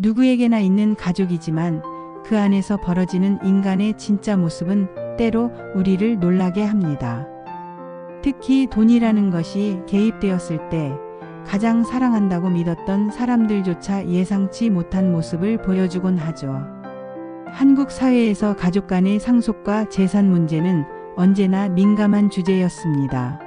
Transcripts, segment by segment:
누구에게나 있는 가족이지만 그 안에서 벌어지는 인간의 진짜 모습은 때로 우리를 놀라게 합니다. 특히 돈이라는 것이 개입되었을 때 가장 사랑한다고 믿었던 사람들조차 예상치 못한 모습을 보여주곤 하죠. 한국 사회에서 가족 간의 상속과 재산 문제는 언제나 민감한 주제였습니다.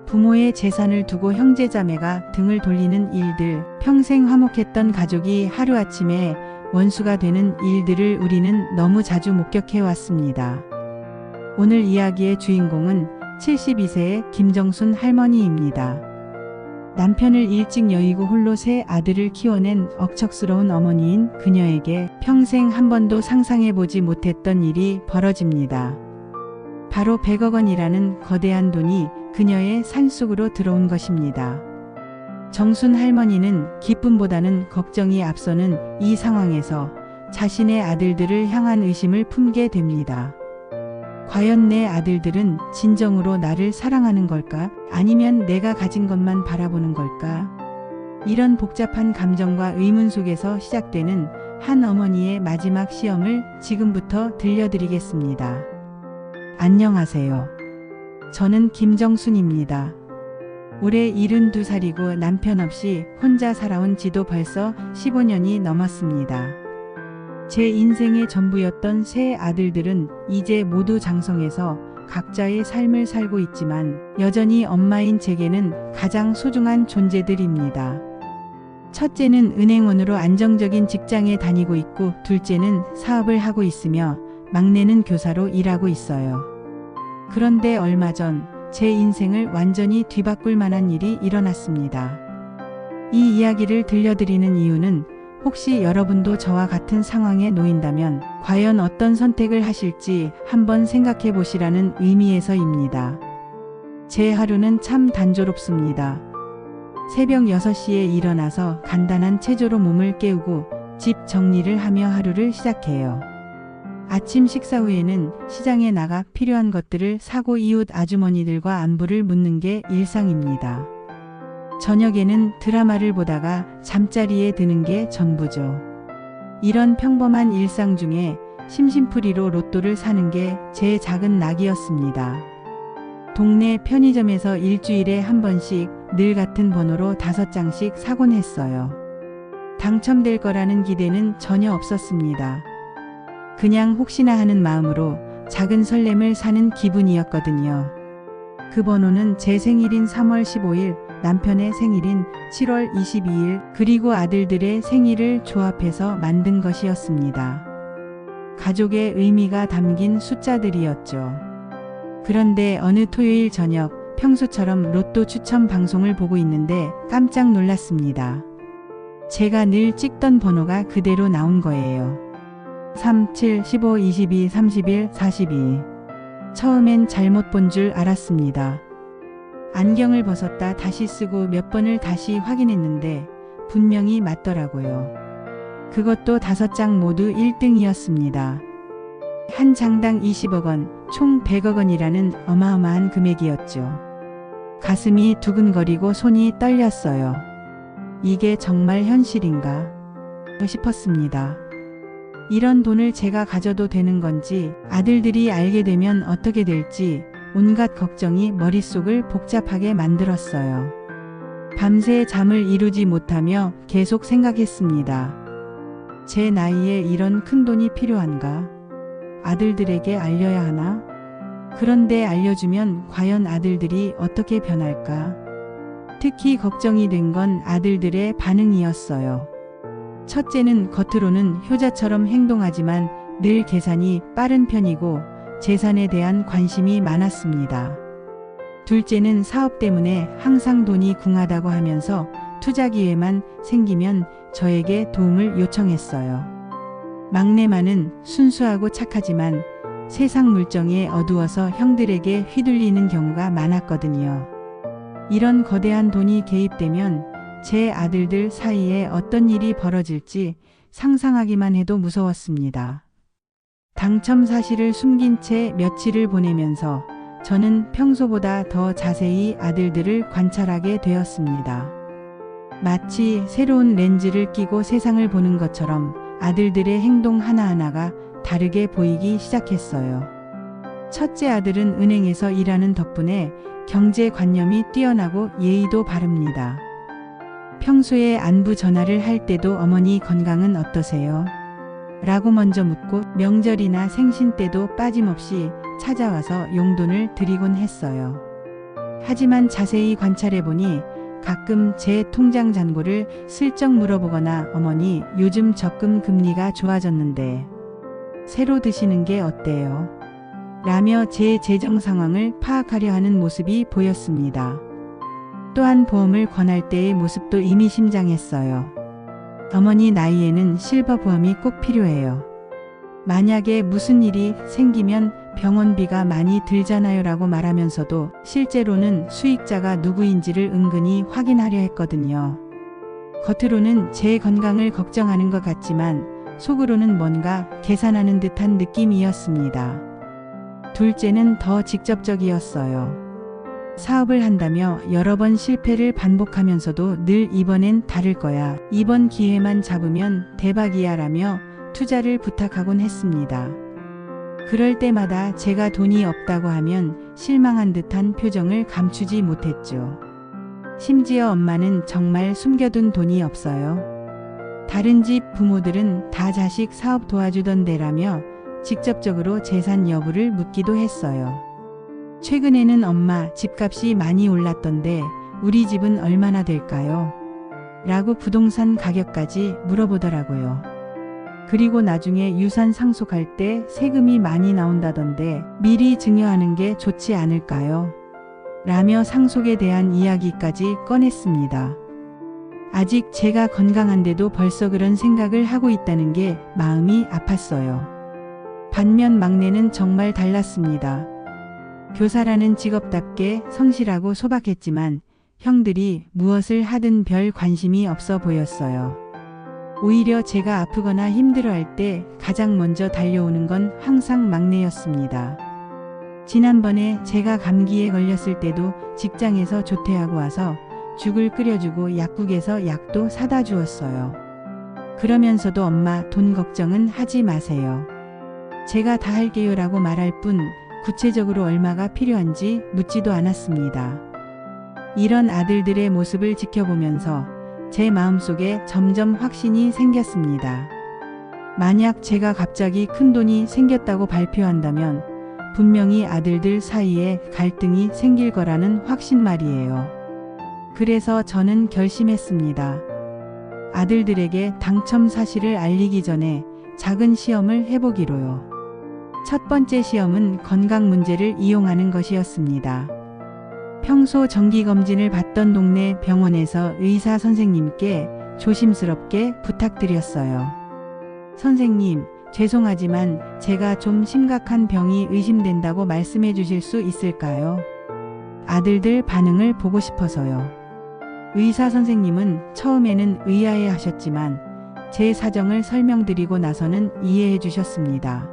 부모의 재산을 두고 형제자매가 등을 돌리는 일들, 평생 화목했던 가족이 하루아침에 원수가 되는 일들을 우리는 너무 자주 목격해왔습니다. 오늘 이야기의 주인공은 72세의 김정순 할머니입니다. 남편을 일찍 여의고 홀로 세 아들을 키워낸 억척스러운 어머니인 그녀에게 평생 한 번도 상상해보지 못했던 일이 벌어집니다. 바로 100억 원이라는 거대한 돈이 그녀의 산속으로 들어온 것입니다. 정순 할머니는 기쁨보다는 걱정이 앞서는 이 상황에서 자신의 아들들을 향한 의심을 품게 됩니다. 과연 내 아들들은 진정으로 나를 사랑하는 걸까? 아니면 내가 가진 것만 바라보는 걸까? 이런 복잡한 감정과 의문 속에서 시작되는 한 어머니의 마지막 시험을 지금부터 들려드리겠습니다. 안녕하세요. 저는 김정순입니다. 올해 72살이고 남편 없이 혼자 살아온 지도 벌써 15년이 넘었습니다. 제 인생의 전부였던 세 아들들은 이제 모두 장성해서 각자의 삶을 살고 있지만 여전히 엄마인 제게는 가장 소중한 존재들입니다. 첫째는 은행원으로 안정적인 직장에 다니고 있고 둘째는 사업을 하고 있으며 막내는 교사로 일하고 있어요. 그런데 얼마 전 제 인생을 완전히 뒤바꿀 만한 일이 일어났습니다. 이 이야기를 들려드리는 이유는 혹시 여러분도 저와 같은 상황에 놓인다면 과연 어떤 선택을 하실지 한번 생각해 보시라는 의미에서입니다. 제 하루는 참 단조롭습니다. 새벽 6시에 일어나서 간단한 체조로 몸을 깨우고 집 정리를 하며 하루를 시작해요. 아침 식사 후에는 시장에 나가 필요한 것들을 사고 이웃 아주머니들과 안부를 묻는 게 일상입니다. 저녁에는 드라마를 보다가 잠자리에 드는 게 전부죠. 이런 평범한 일상 중에 심심풀이로 로또를 사는 게 제 작은 낙이었습니다. 동네 편의점에서 일주일에 한 번씩 늘 같은 번호로 5장씩 사곤 했어요. 당첨될 거라는 기대는 전혀 없었습니다. 그냥 혹시나 하는 마음으로 작은 설렘을 사는 기분이었거든요. 그 번호는 제 생일인 3월 15일, 남편의 생일인 7월 22일, 그리고 아들들의 생일을 조합해서 만든 것이었습니다. 가족의 의미가 담긴 숫자들이었죠. 그런데 어느 토요일 저녁, 평소처럼 로또 추첨 방송을 보고 있는데 깜짝 놀랐습니다. 제가 늘 찍던 번호가 그대로 나온 거예요. 3, 7, 15, 22, 31, 42. 처음엔 잘못 본 줄 알았습니다. 안경을 벗었다 다시 쓰고 몇 번을 다시 확인했는데 분명히 맞더라고요. 그것도 5장 모두 1등이었습니다. 한 장당 20억 원, 총 100억 원이라는 어마어마한 금액이었죠. 가슴이 두근거리고 손이 떨렸어요. 이게 정말 현실인가 싶었습니다. 이런 돈을 제가 가져도 되는 건지, 아들들이 알게 되면 어떻게 될지 온갖 걱정이 머릿속을 복잡하게 만들었어요. 밤새 잠을 이루지 못하며 계속 생각했습니다. 제 나이에 이런 큰 돈이 필요한가? 아들들에게 알려야 하나? 그런데 알려주면 과연 아들들이 어떻게 변할까? 특히 걱정이 된 건 아들들의 반응이었어요. 첫째는 겉으로는 효자처럼 행동하지만 늘 계산이 빠른 편이고 재산에 대한 관심이 많았습니다. 둘째는 사업 때문에 항상 돈이 궁하다고 하면서 투자 기회만 생기면 저에게 도움을 요청했어요. 막내만은 순수하고 착하지만 세상 물정에 어두워서 형들에게 휘둘리는 경우가 많았거든요. 이런 거대한 돈이 개입되면 제 아들들 사이에 어떤 일이 벌어질지 상상하기만 해도 무서웠습니다. 당첨 사실을 숨긴 채 며칠을 보내면서 저는 평소보다 더 자세히 아들들을 관찰하게 되었습니다. 마치 새로운 렌즈를 끼고 세상을 보는 것처럼 아들들의 행동 하나하나가 다르게 보이기 시작했어요. 첫째 아들은 은행에서 일하는 덕분에 경제관념이 뛰어나고 예의도 바릅니다. 평소에 안부 전화를 할 때도 어머니 건강은 어떠세요? 라고 먼저 묻고 명절이나 생신 때도 빠짐없이 찾아와서 용돈을 드리곤 했어요. 하지만 자세히 관찰해보니 가끔 제 통장 잔고를 슬쩍 물어보거나 어머니 요즘 적금 금리가 좋아졌는데 새로 드시는 게 어때요? 라며 제 재정 상황을 파악하려 하는 모습이 보였습니다. 또한 보험을 권할 때의 모습도 의미심장했어요. 어머니 나이에는 실버 보험이 꼭 필요해요. 만약에 무슨 일이 생기면 병원비가 많이 들잖아요 라고 말하면서도 실제로는 수익자가 누구인지를 은근히 확인하려 했거든요. 겉으로는 제 건강을 걱정하는 것 같지만 속으로는 뭔가 계산하는 듯한 느낌이었습니다. 둘째는 더 직접적이었어요. 사업을 한다며 여러 번 실패를 반복하면서도 늘 이번엔 다를 거야. 이번 기회만 잡으면 대박이야 라며 투자를 부탁하곤 했습니다. 그럴 때마다 제가 돈이 없다고 하면 실망한 듯한 표정을 감추지 못했죠. 심지어 엄마는 정말 숨겨둔 돈이 없어요. 다른 집 부모들은 다 자식 사업 도와주던데라며 직접적으로 재산 여부를 묻기도 했어요. 최근에는 엄마 집값이 많이 올랐던데 우리 집은 얼마나 될까요? 라고 부동산 가격까지 물어보더라고요. 그리고 나중에 유산 상속할 때 세금이 많이 나온다던데 미리 증여하는 게 좋지 않을까요? 라며 상속에 대한 이야기까지 꺼냈습니다. 아직 제가 건강한데도 벌써 그런 생각을 하고 있다는 게 마음이 아팠어요. 반면 막내는 정말 달랐습니다. 교사라는 직업답게 성실하고 소박했지만 형들이 무엇을 하든 별 관심이 없어 보였어요. 오히려 제가 아프거나 힘들어할 때 가장 먼저 달려오는 건 항상 막내였습니다. 지난번에 제가 감기에 걸렸을 때도 직장에서 조퇴하고 와서 죽을 끓여주고 약국에서 약도 사다 주었어요. 그러면서도 엄마 돈 걱정은 하지 마세요. 제가 다 할게요 라고 말할 뿐 구체적으로 얼마가 필요한지 묻지도 않았습니다. 이런 아들들의 모습을 지켜보면서 제 마음속에 점점 확신이 생겼습니다. 만약 제가 갑자기 큰 돈이 생겼다고 발표한다면 분명히 아들들 사이에 갈등이 생길 거라는 확신 말이에요. 그래서 저는 결심했습니다. 아들들에게 당첨 사실을 알리기 전에 작은 시험을 해보기로요. 첫 번째 시험은 건강 문제를 이용하는 것이었습니다. 평소 정기검진을 받던 동네 병원에서 의사 선생님께 조심스럽게 부탁드렸어요. 선생님, 죄송하지만 제가 좀 심각한 병이 의심된다고 말씀해 주실 수 있을까요? 아들들 반응을 보고 싶어서요. 의사 선생님은 처음에는 의아해 하셨지만 제 사정을 설명드리고 나서는 이해해 주셨습니다.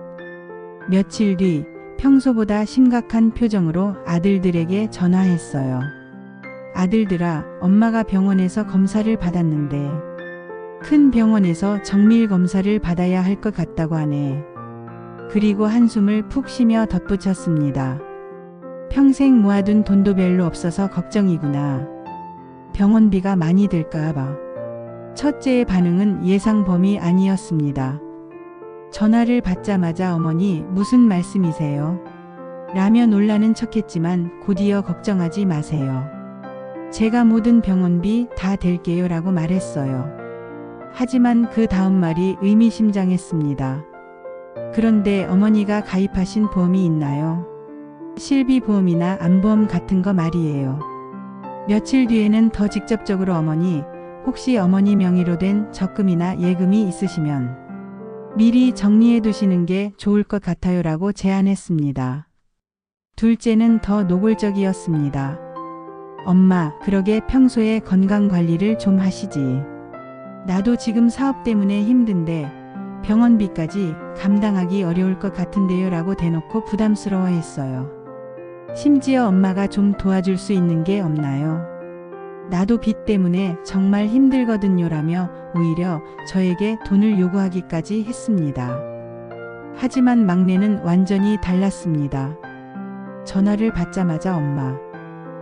며칠 뒤 평소보다 심각한 표정으로 아들들에게 전화했어요. 아들들아, 엄마가 병원에서 검사를 받았는데 큰 병원에서 정밀 검사를 받아야 할 것 같다고 하네. 그리고 한숨을 푹 쉬며 덧붙였습니다. 평생 모아둔 돈도 별로 없어서 걱정이구나. 병원비가 많이 들까 봐. 첫째의 반응은 예상 범위 아니었습니다. 전화를 받자마자 어머니 무슨 말씀이세요? 라며 놀라는 척했지만 곧이어 걱정하지 마세요. 제가 모든 병원비 다 댈게요 라고 말했어요. 하지만 그 다음 말이 의미심장했습니다. 그런데 어머니가 가입하신 보험이 있나요? 실비보험이나 암보험 같은 거 말이에요. 며칠 뒤에는 더 직접적으로 어머니, 혹시 어머니 명의로 된 적금이나 예금이 있으시면 미리 정리해 두시는 게 좋을 것 같아요 라고 제안했습니다. 둘째는 더 노골적이었습니다. 엄마, 그러게 평소에 건강 관리를 좀 하시지. 나도 지금 사업 때문에 힘든데 병원비까지 감당하기 어려울 것 같은데요 라고 대놓고 부담스러워했어요. 심지어 엄마가 좀 도와줄 수 있는 게 없나요? 나도 빚 때문에 정말 힘들거든요 라며 오히려 저에게 돈을 요구하기까지 했습니다. 하지만 막내는 완전히 달랐습니다. 전화를 받자마자 엄마,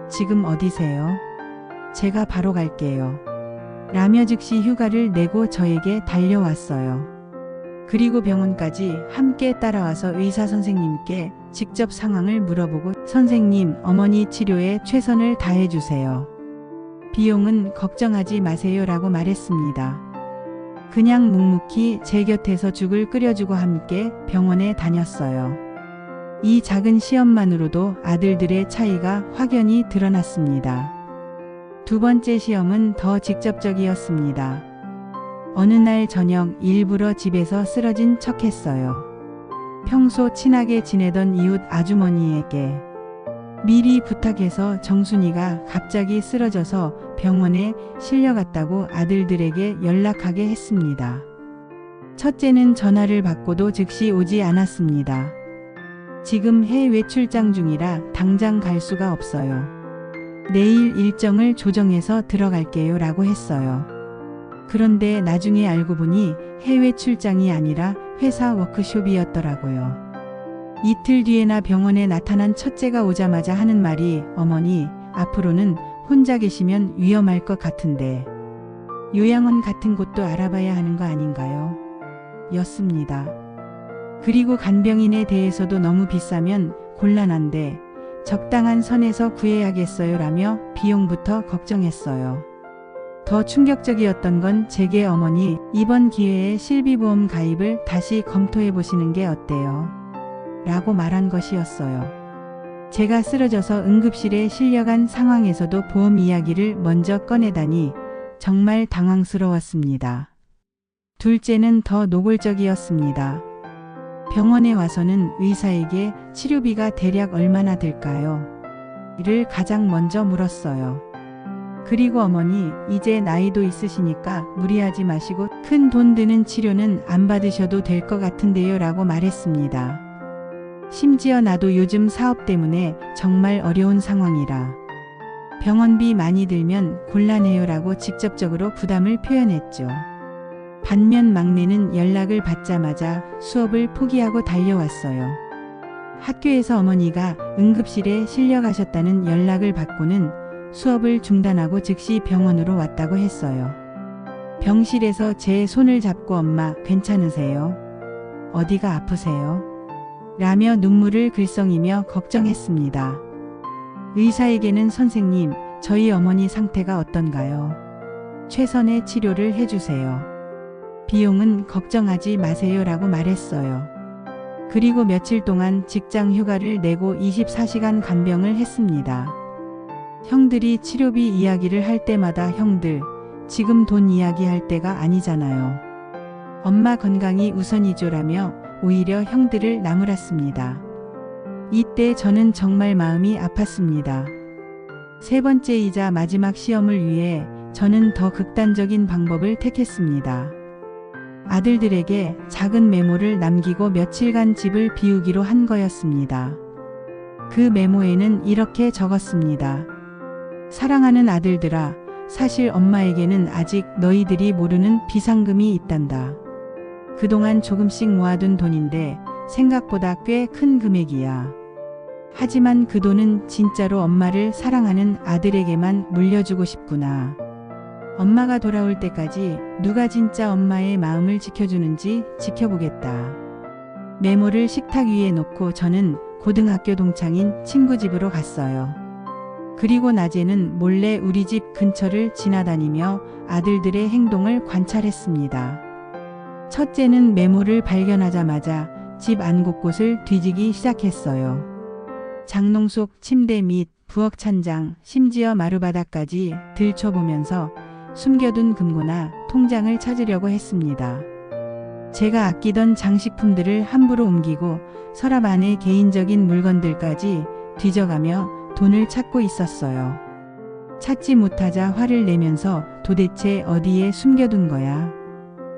지금 어디세요? 제가 바로 갈게요. 라며 즉시 휴가를 내고 저에게 달려왔어요. 그리고 병원까지 함께 따라와서 의사 선생님께 직접 상황을 물어보고 선생님, 어머니 치료에 최선을 다해주세요. 비용은 걱정하지 마세요 라고 말했습니다. 그냥 묵묵히 제 곁에서 죽을 끓여주고 함께 병원에 다녔어요. 이 작은 시험만으로도 아들들의 차이가 확연히 드러났습니다. 두 번째 시험은 더 직접적이었습니다. 어느 날 저녁 일부러 집에서 쓰러진 척했어요. 평소 친하게 지내던 이웃 아주머니에게 미리 부탁해서 정순이가 갑자기 쓰러져서 병원에 실려갔다고 아들들에게 연락하게 했습니다. 첫째는 전화를 받고도 즉시 오지 않았습니다. 지금 해외 출장 중이라 당장 갈 수가 없어요. 내일 일정을 조정해서 들어갈게요 라고 했어요. 그런데 나중에 알고 보니 해외 출장이 아니라 회사 워크숍이었더라고요. 이틀 뒤에나 병원에 나타난 첫째가 오자마자 하는 말이 어머니, 앞으로는 혼자 계시면 위험할 것 같은데 요양원 같은 곳도 알아봐야 하는 거 아닌가요? 였습니다. 그리고 간병인에 대해서도 너무 비싸면 곤란한데 적당한 선에서 구해야겠어요 라며 비용부터 걱정했어요. 더 충격적이었던 건 제게 어머니, 이번 기회에 실비보험 가입을 다시 검토해 보시는 게 어때요? 라고 말한 것이었어요. 제가 쓰러져서 응급실에 실려간 상황에서도 보험 이야기를 먼저 꺼내다니 정말 당황스러웠습니다. 둘째는 더 노골적이었습니다. 병원에 와서는 의사에게 치료비가 대략 얼마나 들까요? 이를 가장 먼저 물었어요. 그리고 어머니, 이제 나이도 있으시니까 무리하지 마시고 큰 돈 드는 치료는 안 받으셔도 될 것 같은데요 라고 말했습니다. 심지어 나도 요즘 사업 때문에 정말 어려운 상황이라 병원비 많이 들면 곤란해요 라고 직접적으로 부담을 표현했죠. 반면 막내는 연락을 받자마자 수업을 포기하고 달려왔어요. 학교에서 어머니가 응급실에 실려가셨다는 연락을 받고는 수업을 중단하고 즉시 병원으로 왔다고 했어요. 병실에서 제 손을 잡고 엄마 괜찮으세요? 어디가 아프세요? 라며 눈물을 글썽이며 걱정했습니다. 의사에게는 선생님, 저희 어머니 상태가 어떤가요? 최선의 치료를 해주세요. 비용은 걱정하지 마세요 라고 말했어요. 그리고 며칠 동안 직장 휴가를 내고 24시간 간병을 했습니다. 형들이 치료비 이야기를 할 때마다 형들, 지금 돈 이야기할 때가 아니잖아요. 엄마 건강이 우선이죠라며 오히려 형들을 나무랐습니다. 이때 저는 정말 마음이 아팠습니다. 세 번째이자 마지막 시험을 위해 저는 더 극단적인 방법을 택했습니다. 아들들에게 작은 메모를 남기고 며칠간 집을 비우기로 한 거였습니다. 그 메모에는 이렇게 적었습니다. 사랑하는 아들들아, 사실 엄마에게는 아직 너희들이 모르는 비상금이 있단다. 그동안 조금씩 모아둔 돈인데 생각보다 꽤 큰 금액이야. 하지만 그 돈은 진짜로 엄마를 사랑하는 아들에게만 물려주고 싶구나. 엄마가 돌아올 때까지 누가 진짜 엄마의 마음을 지켜주는지 지켜보겠다. 메모를 식탁 위에 놓고 저는 고등학교 동창인 친구 집으로 갔어요. 그리고 낮에는 몰래 우리 집 근처를 지나다니며 아들들의 행동을 관찰했습니다. 첫째는 메모를 발견하자마자 집 안 곳곳을 뒤지기 시작했어요. 장롱 속 침대 및 부엌 찬장, 심지어 마루바닥까지 들춰보면서 숨겨둔 금고나 통장을 찾으려고 했습니다. 제가 아끼던 장식품들을 함부로 옮기고 서랍 안에 개인적인 물건들까지 뒤져가며 돈을 찾고 있었어요. 찾지 못하자 화를 내면서 도대체 어디에 숨겨둔 거야?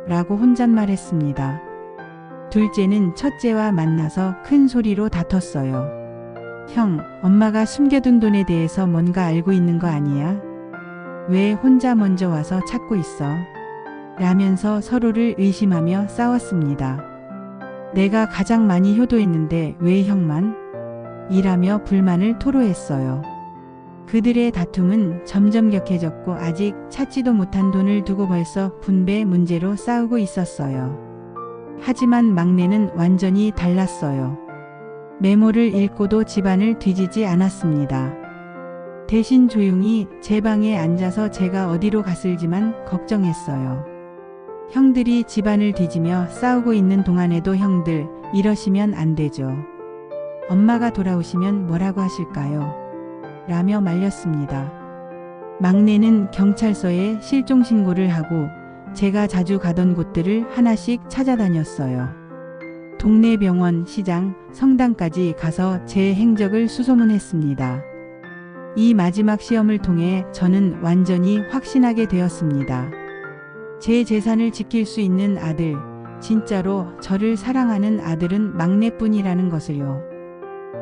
라고 혼잣말했습니다. 둘째는 첫째와 만나서 큰 소리로 다퉜어요. 형, 엄마가 숨겨둔 돈에 대해서 뭔가 알고 있는 거 아니야? 왜 혼자 먼저 와서 찾고 있어? 라면서 서로를 의심하며 싸웠습니다. 내가 가장 많이 효도했는데 왜 형만? 이라며 불만을 토로했어요. 그들의 다툼은 점점 격해졌고 아직 찾지도 못한 돈을 두고 벌써 분배 문제로 싸우고 있었어요. 하지만 막내는 완전히 달랐어요. 메모를 읽고도 집안을 뒤지지 않았습니다. 대신 조용히 제 방에 앉아서 제가 어디로 갔을지만 걱정했어요. 형들이 집안을 뒤지며 싸우고 있는 동안에도 형들, 이러시면 안 되죠. 엄마가 돌아오시면 뭐라고 하실까요? 라며 말렸습니다. 막내는 경찰서에 실종 신고를 하고 제가 자주 가던 곳들을 하나씩 찾아다녔어요. 동네 병원, 시장, 성당까지 가서 제 행적을 수소문했습니다. 이 마지막 시험을 통해 저는 완전히 확신하게 되었습니다. 제 재산을 지킬 수 있는 아들, 진짜로 저를 사랑하는 아들은 막내뿐이라는 것을요.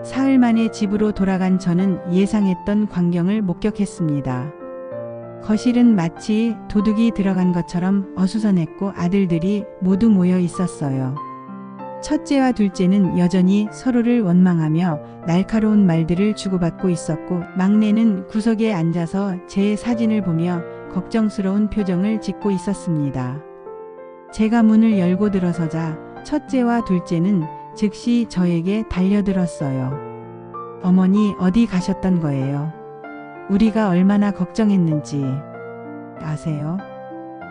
사흘 만에 집으로 돌아간 저는 예상했던 광경을 목격했습니다. 거실은 마치 도둑이 들어간 것처럼 어수선했고 아들들이 모두 모여 있었어요. 첫째와 둘째는 여전히 서로를 원망하며 날카로운 말들을 주고받고 있었고 막내는 구석에 앉아서 제 사진을 보며 걱정스러운 표정을 짓고 있었습니다. 제가 문을 열고 들어서자 첫째와 둘째는 즉시 저에게 달려들었어요. 어머니 어디 가셨던 거예요? 우리가 얼마나 걱정했는지 아세요?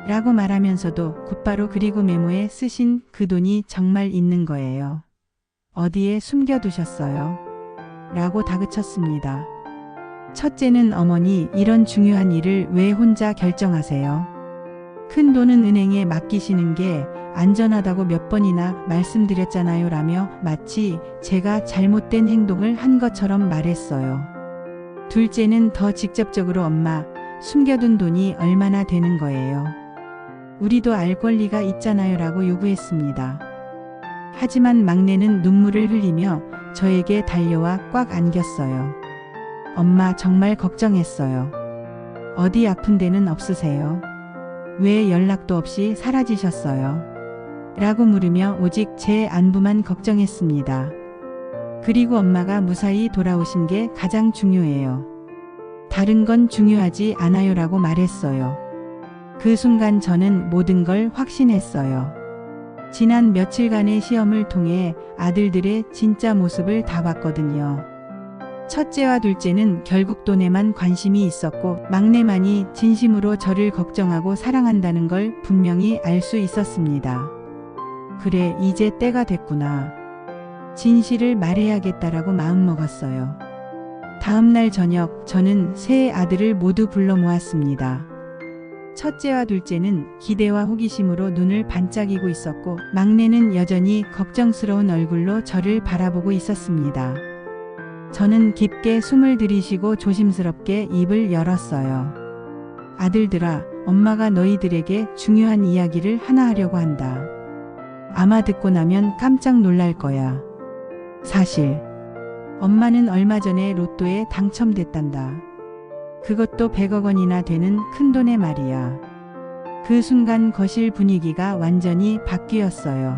라고 말하면서도 곧바로 그리고 메모에 쓰신 그 돈이 정말 있는 거예요. 어디에 숨겨두셨어요? 라고 다그쳤습니다. 첫째는 어머니 이런 중요한 일을 왜 혼자 결정하세요? 큰 돈은 은행에 맡기시는 게 안전하다고 몇 번이나 말씀드렸잖아요 라며 마치 제가 잘못된 행동을 한 것처럼 말했어요. 둘째는 더 직접적으로 엄마, 숨겨둔 돈이 얼마나 되는 거예요? 우리도 알 권리가 있잖아요 라고 요구했습니다. 하지만 막내는 눈물을 흘리며 저에게 달려와 꽉 안겼어요. 엄마 정말 걱정했어요. 어디 아픈 데는 없으세요? 왜 연락도 없이 사라지셨어요? 라고 물으며 오직 제 안부만 걱정했습니다. 그리고 엄마가 무사히 돌아오신 게 가장 중요해요. 다른 건 중요하지 않아요 라고 말했어요. 그 순간 저는 모든 걸 확신했어요. 지난 며칠간의 시험을 통해 아들들의 진짜 모습을 다 봤거든요. 첫째와 둘째는 결국 돈에만 관심이 있었고 막내만이 진심으로 저를 걱정하고 사랑한다는 걸 분명히 알 수 있었습니다. 그래, 이제 때가 됐구나. 진실을 말해야겠다라고 마음먹었어요. 다음 날 저녁 저는 세 아들을 모두 불러 모았습니다. 첫째와 둘째는 기대와 호기심으로 눈을 반짝이고 있었고 막내는 여전히 걱정스러운 얼굴로 저를 바라보고 있었습니다. 저는 깊게 숨을 들이쉬고 조심스럽게 입을 열었어요. 아들들아, 엄마가 너희들에게 중요한 이야기를 하나 하려고 한다. 아마 듣고 나면 깜짝 놀랄 거야. 사실 엄마는 얼마 전에 로또에 당첨됐단다. 그것도 100억 원이나 되는 큰돈의 말이야. 그 순간 거실 분위기가 완전히 바뀌었어요.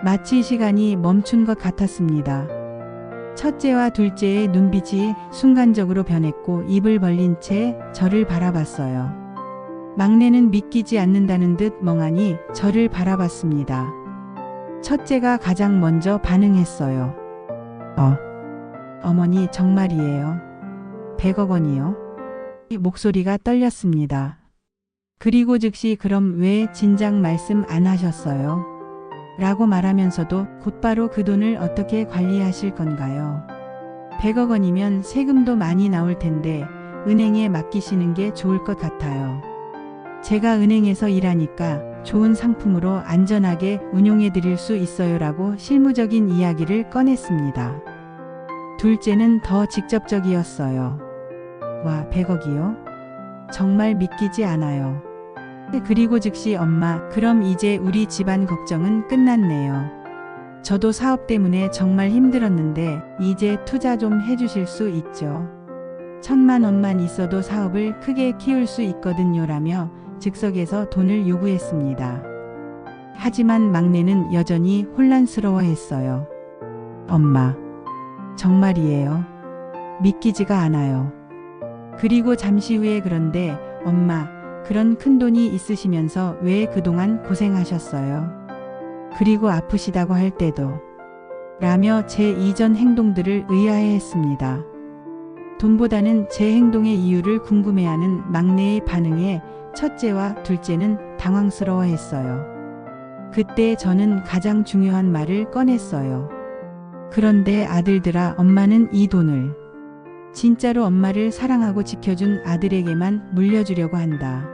마치 시간이 멈춘 것 같았습니다. 첫째와 둘째의 눈빛이 순간적으로 변했고 입을 벌린 채 저를 바라봤어요. 막내는 믿기지 않는다는 듯 멍하니 저를 바라봤습니다. 첫째가 가장 먼저 반응했어요. 어머니 정말이에요? 100억 원이요? 목소리가 떨렸습니다. 그리고 즉시 그럼 왜 진작 말씀 안 하셨어요? 라고 말하면서도 곧바로 그 돈을 어떻게 관리하실 건가요? 100억 원이면 세금도 많이 나올 텐데 은행에 맡기시는 게 좋을 것 같아요. 제가 은행에서 일하니까 좋은 상품으로 안전하게 운용해 드릴 수 있어요 라고 실무적인 이야기를 꺼냈습니다. 둘째는 더 직접적이었어요. 와, 100억이요? 정말 믿기지 않아요. 그리고 즉시 엄마, 그럼 이제 우리 집안 걱정은 끝났네요. 저도 사업 때문에 정말 힘들었는데 이제 투자 좀 해주실 수 있죠? 1,000만 원만 있어도 사업을 크게 키울 수 있거든요라며 즉석에서 돈을 요구했습니다. 하지만 막내는 여전히 혼란스러워했어요. 엄마, 정말이에요? 믿기지가 않아요. 그리고 잠시 후에 그런데 엄마, 그런 큰 돈이 있으시면서 왜 그동안 고생하셨어요? 그리고 아프시다고 할 때도 라며 제 이전 행동들을 의아해했습니다. 돈보다는 제 행동의 이유를 궁금해하는 막내의 반응에 첫째와 둘째는 당황스러워했어요. 그때 저는 가장 중요한 말을 꺼냈어요. 그런데 아들들아, 엄마는 이 돈을 진짜로 엄마를 사랑하고 지켜준 아들에게만 물려주려고 한다.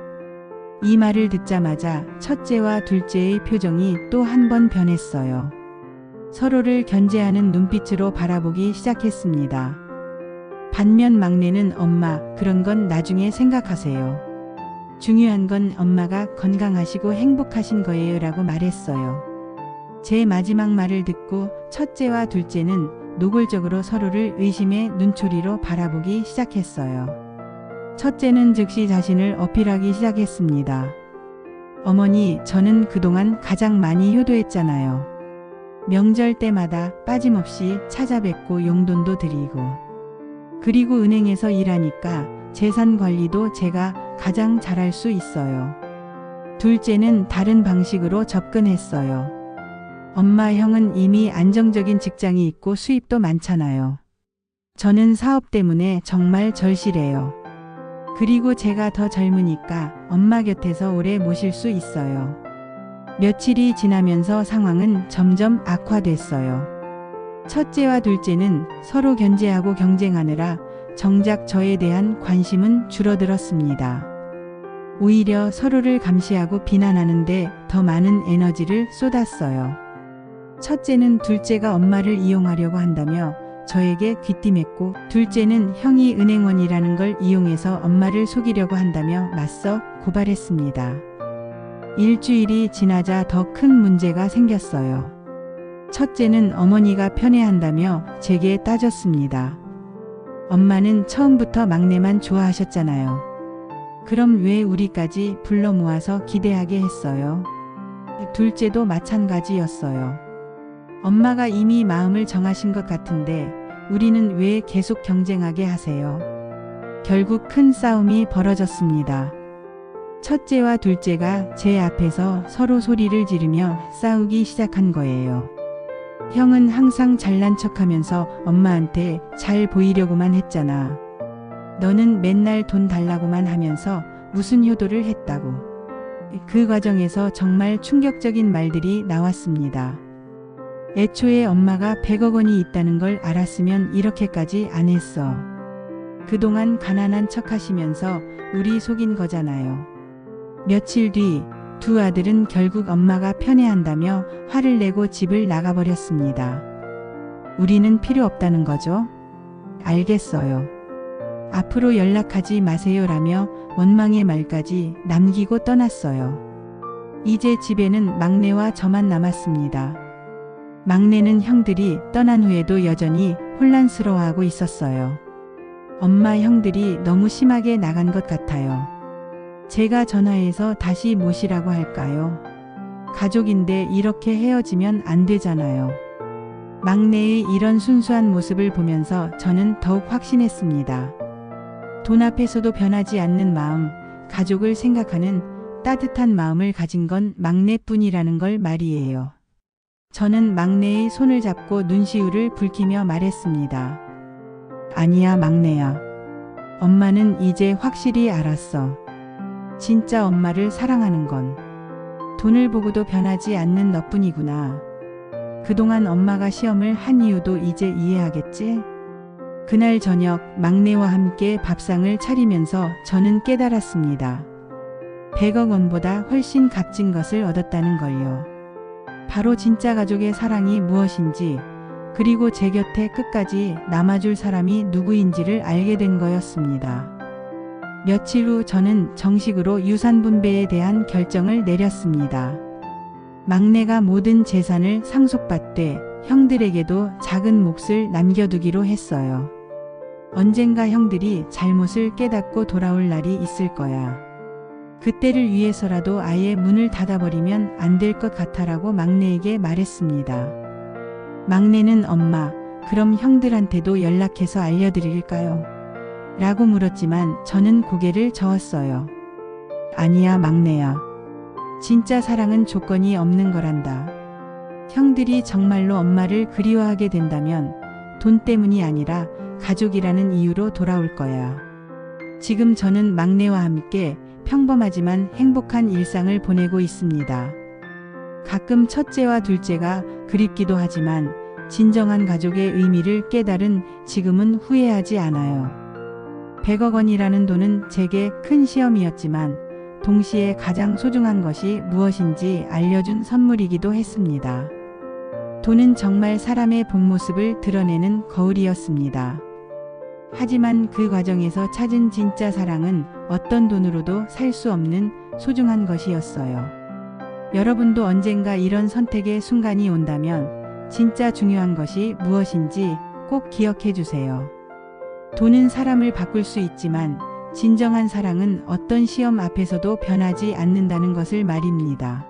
이 말을 듣자마자 첫째와 둘째의 표정이 또 한 번 변했어요. 서로를 견제하는 눈빛으로 바라보기 시작했습니다. 반면 막내는 엄마, 그런 건 나중에 생각하세요. 중요한 건 엄마가 건강하시고 행복하신 거예요 라고 말했어요. 제 마지막 말을 듣고 첫째와 둘째는 노골적으로 서로를 의심의 눈초리로 바라보기 시작했어요. 첫째는 즉시 자신을 어필하기 시작했습니다. 어머니, 저는 그동안 가장 많이 효도했잖아요. 명절 때마다 빠짐없이 찾아뵙고 용돈도 드리고, 그리고 은행에서 일하니까 재산 관리도 제가 가장 잘할 수 있어요. 둘째는 다른 방식으로 접근했어요. 엄마, 형은 이미 안정적인 직장이 있고 수입도 많잖아요. 저는 사업 때문에 정말 절실해요. 그리고 제가 더 젊으니까 엄마 곁에서 오래 모실 수 있어요. 며칠이 지나면서 상황은 점점 악화됐어요. 첫째와 둘째는 서로 견제하고 경쟁하느라 정작 저에 대한 관심은 줄어들었습니다. 오히려 서로를 감시하고 비난하는데 더 많은 에너지를 쏟았어요. 첫째는 둘째가 엄마를 이용하려고 한다며 저에게 귀띔했고, 둘째는 형이 은행원이라는 걸 이용해서 엄마를 속이려고 한다며 맞서 고발했습니다. 일주일이 지나자 더 큰 문제가 생겼어요. 첫째는 어머니가 편애한다며 제게 따졌습니다. 엄마는 처음부터 막내만 좋아하셨잖아요. 그럼 왜 우리까지 불러 모아서 기대하게 했어요? 둘째도 마찬가지였어요. 엄마가 이미 마음을 정하신 것 같은데 우리는 왜 계속 경쟁하게 하세요? 결국 큰 싸움이 벌어졌습니다. 첫째와 둘째가 제 앞에서 서로 소리를 지르며 싸우기 시작한 거예요. 형은 항상 잘난 척하면서 엄마한테 잘 보이려고만 했잖아. 너는 맨날 돈 달라고만 하면서 무슨 효도를 했다고. 그 과정에서 정말 충격적인 말들이 나왔습니다. 애초에 엄마가 100억 원이 있다는 걸 알았으면 이렇게까지 안 했어. 그동안 가난한 척 하시면서 우리 속인 거잖아요. 며칠 뒤 두 아들은 결국 엄마가 편애한다며 화를 내고 집을 나가버렸습니다. 우리는 필요 없다는 거죠? 알겠어요. 앞으로 연락하지 마세요라며 원망의 말까지 남기고 떠났어요. 이제 집에는 막내와 저만 남았습니다. 막내는 형들이 떠난 후에도 여전히 혼란스러워하고 있었어요. 엄마, 형들이 너무 심하게 나간 것 같아요. 제가 전화해서 다시 모시라고 할까요? 가족인데 이렇게 헤어지면 안 되잖아요. 막내의 이런 순수한 모습을 보면서 저는 더욱 확신했습니다. 돈 앞에서도 변하지 않는 마음, 가족을 생각하는 따뜻한 마음을 가진 건 막내뿐이라는 걸 말이에요. 저는 막내의 손을 잡고 눈시울을 붉히며 말했습니다. 아니야, 막내야. 엄마는 이제 확실히 알았어. 진짜 엄마를 사랑하는 건 돈을 보고도 변하지 않는 너뿐이구나. 그동안 엄마가 시험을 한 이유도 이제 이해하겠지? 그날 저녁 막내와 함께 밥상을 차리면서 저는 깨달았습니다. 100억 원보다 훨씬 값진 것을 얻었다는 걸요. 바로 진짜 가족의 사랑이 무엇인지, 그리고 제 곁에 끝까지 남아줄 사람이 누구인지를 알게 된 거였습니다. 며칠 후 저는 정식으로 유산 분배에 대한 결정을 내렸습니다. 막내가 모든 재산을 상속받되 형들에게도 작은 몫을 남겨두기로 했어요. 언젠가 형들이 잘못을 깨닫고 돌아올 날이 있을 거야. 그때를 위해서라도 아예 문을 닫아버리면 안 될 것 같아라고 막내에게 말했습니다. 막내는 엄마, 그럼 형들한테도 연락해서 알려드릴까요? 라고 물었지만 저는 고개를 저었어요. 아니야, 막내야. 진짜 사랑은 조건이 없는 거란다. 형들이 정말로 엄마를 그리워하게 된다면 돈 때문이 아니라 가족이라는 이유로 돌아올 거야. 지금 저는 막내와 함께 평범하지만 행복한 일상을 보내고 있습니다. 가끔 첫째와 둘째가 그립기도 하지만 진정한 가족의 의미를 깨달은 지금은 후회하지 않아요. 100억 원이라는 돈은 제게 큰 시험이었지만 동시에 가장 소중한 것이 무엇인지 알려준 선물이기도 했습니다. 돈은 정말 사람의 본 모습을 드러내는 거울이었습니다. 하지만 그 과정에서 찾은 진짜 사랑은 어떤 돈으로도 살 수 없는 소중한 것이었어요. 여러분도 언젠가 이런 선택의 순간이 온다면 진짜 중요한 것이 무엇인지 꼭 기억해 주세요. 돈은 사람을 바꿀 수 있지만 진정한 사랑은 어떤 시험 앞에서도 변하지 않는다는 것을 말입니다.